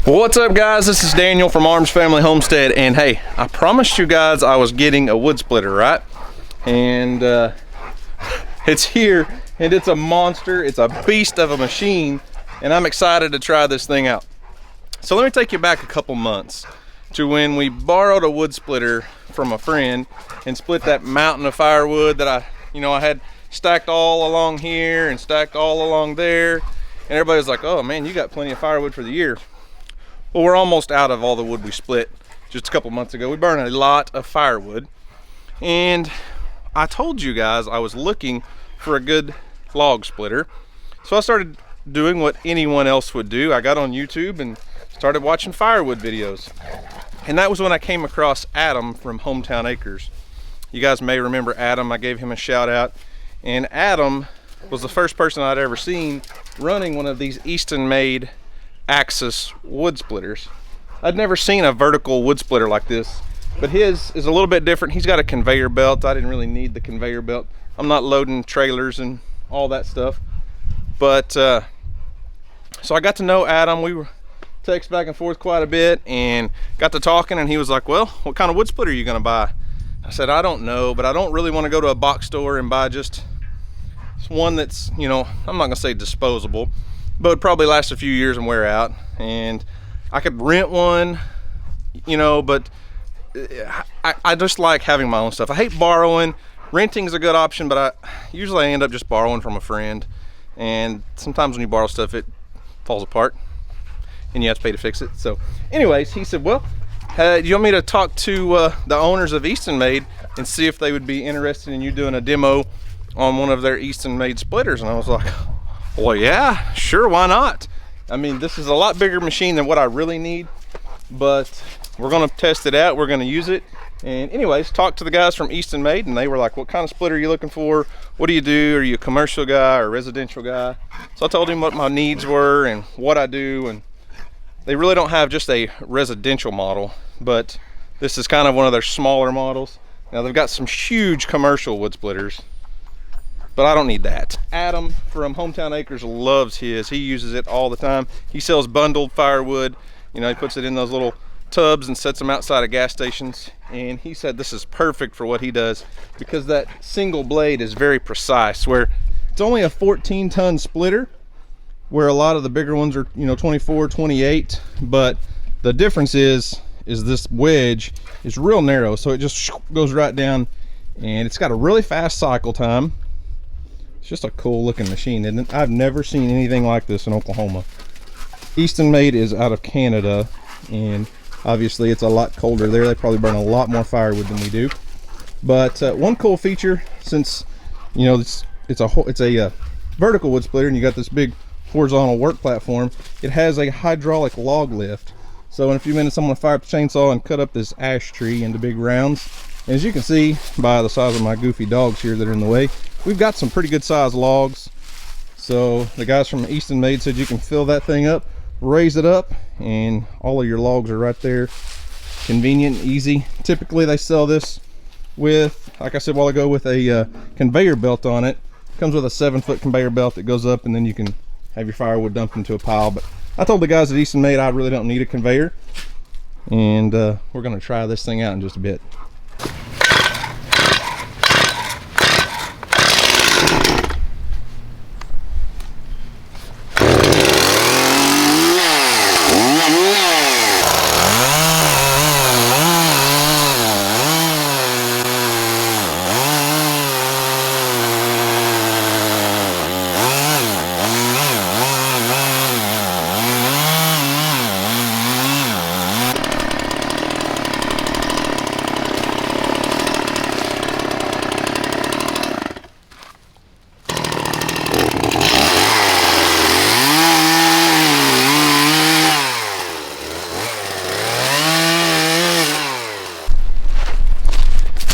Well, what's up, guys? This is Daniel from Arms Family Homestead, and hey, I promised you guys I was getting a wood splitter, right? And it's here, and it's a monster. It's a beast of a machine, and I'm excited to try this thing out. So let me take you back a couple months to when we borrowed a wood splitter from a friend and split that mountain of firewood that I had stacked all along here and stacked all along there, and everybody was like, oh man, you got plenty of firewood for the year. Well, we're almost out of all the wood we split just a couple months ago. We burned a lot of firewood, and I told you guys I was looking for a good log splitter. So I started doing what anyone else would do. I got on YouTube and started watching firewood videos. And that was when I came across Adam from Hometown Acres. You guys may remember Adam. I gave him a shout out. And Adam was the first person I'd ever seen running one of these Easton made axis wood splitters. I'd never seen a vertical wood splitter like this, but his is a little bit different. He's got a conveyor belt. I didn't really need the conveyor belt. I'm not loading trailers and all that stuff. But so I got to know Adam. We were text back and forth quite a bit and got to talking, and he was like, well, what kind of wood splitter are you gonna buy? I said, I don't know, but I don't really want to go to a box store and buy just one that's, I'm not gonna say disposable, but it'd probably last a few years and wear out. And I could rent one, but I just like having my own stuff. I hate borrowing. Renting is a good option, but I usually end up just borrowing from a friend. And sometimes when you borrow stuff, it falls apart and you have to pay to fix it. So anyways, he said, well, do you want me to talk to the owners of Easton Made and see if they would be interested in you doing a demo on one of their Easton Made splitters? And I was like, well, yeah, sure, why not? I mean, this is a lot bigger machine than what I really need, but we're gonna test it out. We're gonna use it. And anyways, talked to the guys from Easton Made, and they were like, what kind of splitter are you looking for? What do you do? Are you a commercial guy or a residential guy? So I told him what my needs were and what I do, and they really don't have just a residential model, but this is kind of one of their smaller models. Now they've got some huge commercial wood splitters, but I don't need that. Adam from Hometown Acres loves his. He uses it all the time. He sells bundled firewood. He puts it in those little tubs and sets them outside of gas stations. And he said this is perfect for what he does because that single blade is very precise, where it's only a 14-ton splitter, where a lot of the bigger ones are 24, 28. But the difference is this wedge is real narrow, so it just goes right down, and it's got a really fast cycle time. It's just a cool looking machine, isn't it? I've never seen anything like this in Oklahoma. Easton Made is out of Canada, and obviously it's a lot colder there. They probably burn a lot more firewood than we do. But one cool feature, since it's a vertical wood splitter and you got this big horizontal work platform, it has a hydraulic log lift. So in a few minutes I'm going to fire up the chainsaw and cut up this ash tree into big rounds. And as you can see by the size of my goofy dogs here that are in the way, we've got some pretty good sized logs. So the guys from Easton Made said you can fill that thing up, raise it up, and all of your logs are right there. Convenient, easy. Typically they sell this with, like I said a while ago, with a conveyor belt on it. Comes with a 7-foot conveyor belt that goes up, and then you can have your firewood dumped into a pile. But I told the guys at Easton Made I really don't need a conveyor, and we're going to try this thing out in just a bit.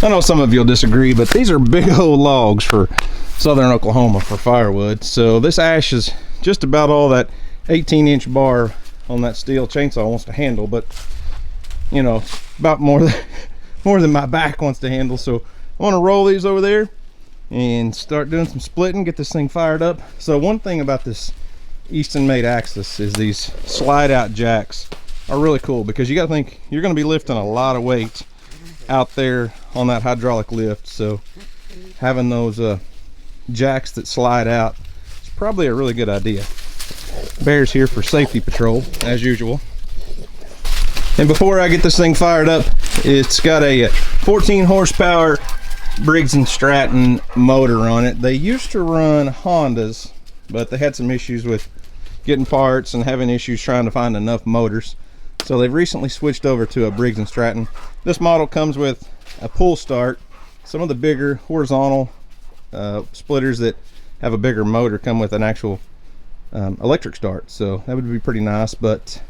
I know some of you'll disagree, but these are big old logs for southern Oklahoma for firewood. So this ash is just about all that 18-inch bar on that steel chainsaw wants to handle, but about more than my back wants to handle. So I want to roll these over there and start doing some splitting, get this thing fired up. So one thing about this Easton made axis is these slide out jacks are really cool, because you got to think you're going to be lifting a lot of weight out there on that hydraulic lift. So having those jacks that slide out is probably a really good idea. Bear's here for safety patrol as usual. And before I get this thing fired up, it's got a 14 horsepower Briggs & Stratton motor on it. They used to run Hondas, but they had some issues with getting parts and having issues trying to find enough motors. So they've recently switched over to a Briggs & Stratton. This model comes with a pull start. Some of the bigger horizontal splitters that have a bigger motor come with an actual electric start. So that would be pretty nice, but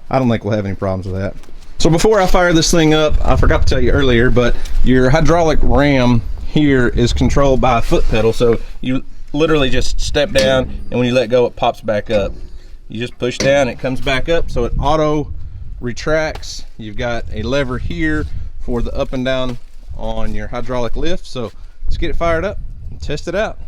I don't think we'll have any problems with that. So before I fire this thing up, I forgot to tell you earlier, but your hydraulic ram here is controlled by a foot pedal. So you literally just step down, and when you let go, it pops back up. You just push down, it comes back up, so it auto retracts. You've got a lever here for the up and down on your hydraulic lift. So let's get it fired up and test it out.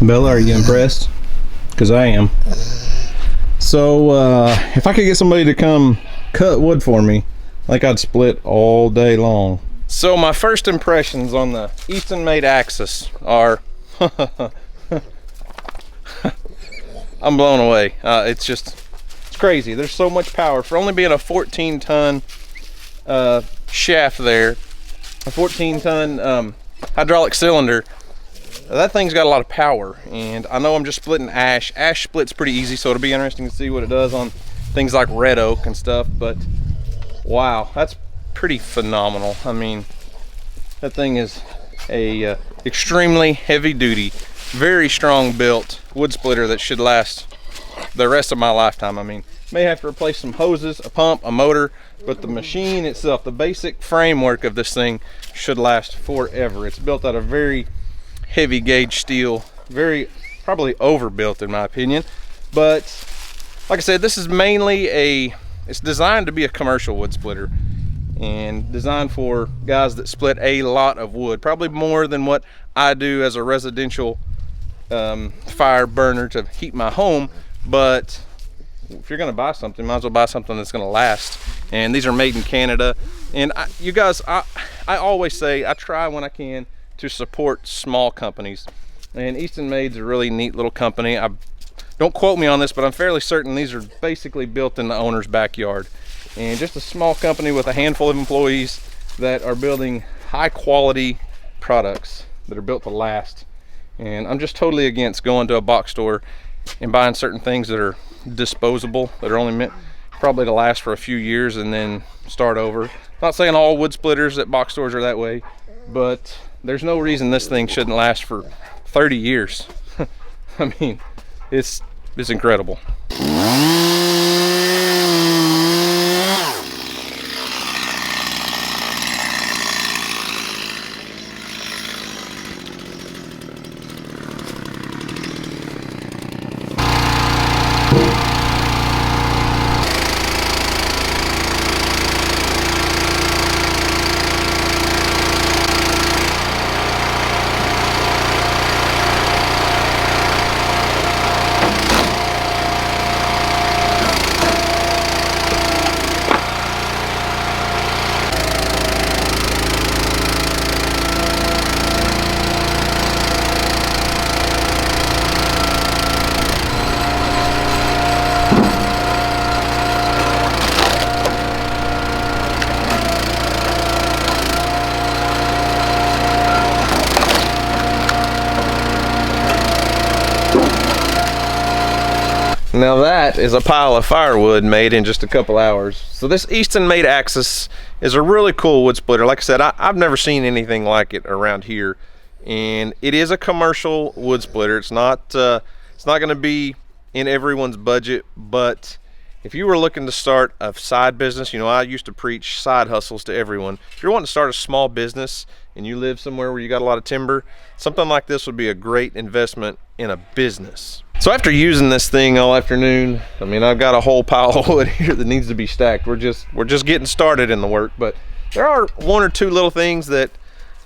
Bella, are you impressed? Because I am. So if I could get somebody to come cut wood for me, like I'd split all day long. So my first impressions on the Easton made axis are I'm blown away. It's crazy. There's so much power for only being a 14-ton shaft there, a 14-ton hydraulic cylinder, that thing's got a lot of power, and I know I'm just splitting ash. Ash splits pretty easy, so it'll be interesting to see what it does on things like red oak and stuff. But wow, that's pretty phenomenal. I mean, that thing is a extremely heavy duty, very strong built wood splitter that should last the rest of my lifetime. I mean, may have to replace some hoses, a pump, a motor, but the machine itself, the basic framework of this thing should last forever. It's built out of very heavy gauge steel, very probably overbuilt in my opinion. But like I said, this is mainly it's designed to be a commercial wood splitter and designed for guys that split a lot of wood, probably more than what I do as a residential fire burner to heat my home. But if you're gonna buy something, might as well buy something that's gonna last. And these are made in Canada. And you guys, I always say, I try when I can to support small companies. And Easton Made's a really neat little company. Don't quote me on this, but I'm fairly certain these are basically built in the owner's backyard. And just a small company with a handful of employees that are building high quality products that are built to last. And I'm just totally against going to a box store and buying certain things that are disposable, that are only meant probably to last for a few years and then start over. Not saying all wood splitters at box stores are that way, but there's no reason this thing shouldn't last for 30 years. I mean, it's incredible. Now that is a pile of firewood made in just a couple hours. So this Easton Made Axis is a really cool wood splitter. Like I said, I've never seen anything like it around here, and it is a commercial wood splitter. It's not going to be in everyone's budget, but if you were looking to start a side business, you know, I used to preach side hustles to everyone. If you're wanting to start a small business and you live somewhere where you got a lot of timber, something like this would be a great investment in a business. So after using this thing all afternoon, I mean, I've got a whole pile of wood here that needs to be stacked. We're just getting started in the work, but there are one or two little things that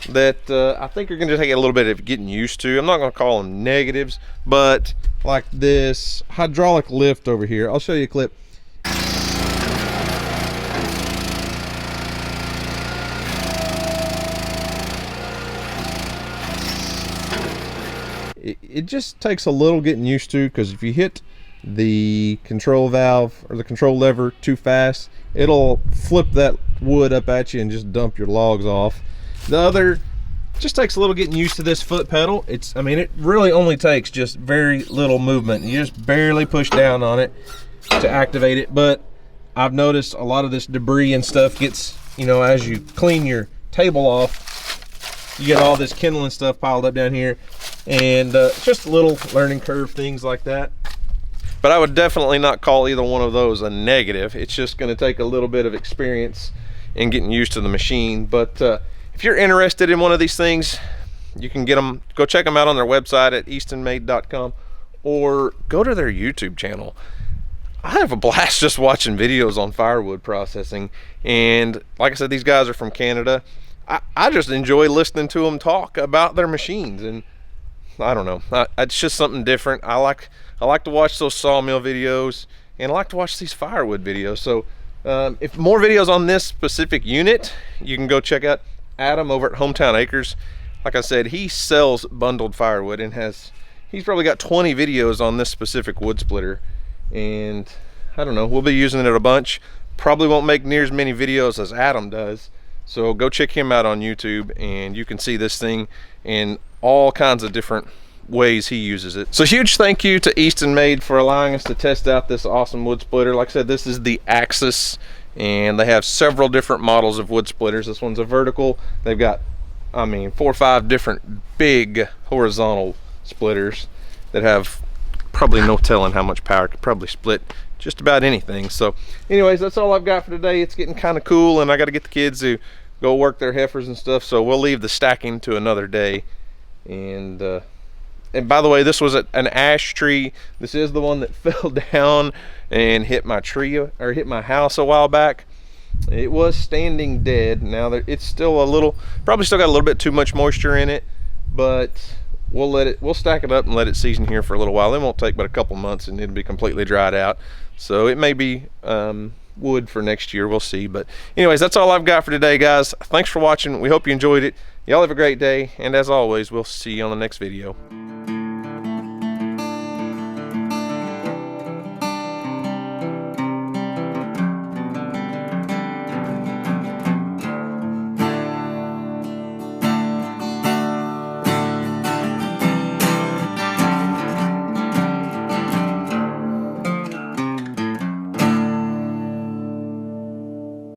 I think you're gonna take a little bit of getting used to. I'm not gonna call them negatives, but like this hydraulic lift over here, I'll show you a clip. It just takes a little getting used to, because if you hit the control valve or the control lever too fast, it'll flip that wood up at you and just dump your logs off. The other just takes a little getting used to this foot pedal. I mean, it really only takes just very little movement. You just barely push down on it to activate it. But I've noticed a lot of this debris and stuff gets, you know, as you clean your table off, you get all this kindling stuff piled up down here, and just a little learning curve, things like that. But I would definitely not call either one of those a negative. It's just going to take a little bit of experience in getting used to the machine. But if you're interested in one of these things, you can get them, go check them out on their website at eastonmade.com, or go to their YouTube channel. I have a blast just watching videos on firewood processing, and like I said, these guys are from Canada. I just enjoy listening to them talk about their machines, and I don't know, it's just something different. I like to watch those sawmill videos, and I like to watch these firewood videos. So if more videos on this specific unit, you can go check out Adam over at Hometown Acres. Like I said, he sells bundled firewood, and he's probably got 20 videos on this specific wood splitter, and I don't know, we'll be using it a bunch. Probably won't make near as many videos as Adam does, So go check him out on YouTube, and you can see this thing in all kinds of different ways he uses it. So huge thank you to Easton Made for allowing us to test out this awesome wood splitter. Like I said, this is the Axis, and they have several different models of wood splitters. This one's a vertical. They've got, I mean, 4 or 5 different big horizontal splitters that have probably no telling how much power. Could probably split just about anything. So anyways, that's all I've got for today. It's getting kind of cool, and I got to get the kids to go work their heifers and stuff, so we'll leave the stacking to another day. And by the way, this was an ash tree. This is the one that fell down and hit my tree, or hit my house a while back. It was standing dead. Now it's still a little, probably still got a little bit too much moisture in it, but we'll stack it up and let it season here for a little while. It won't take but a couple months and it'll be completely dried out. So it may be wood for next year, we'll see. But anyways, that's all I've got for today, guys. Thanks for watching. We hope you enjoyed it. Y'all have a great day, and as always, we'll see you on the next video.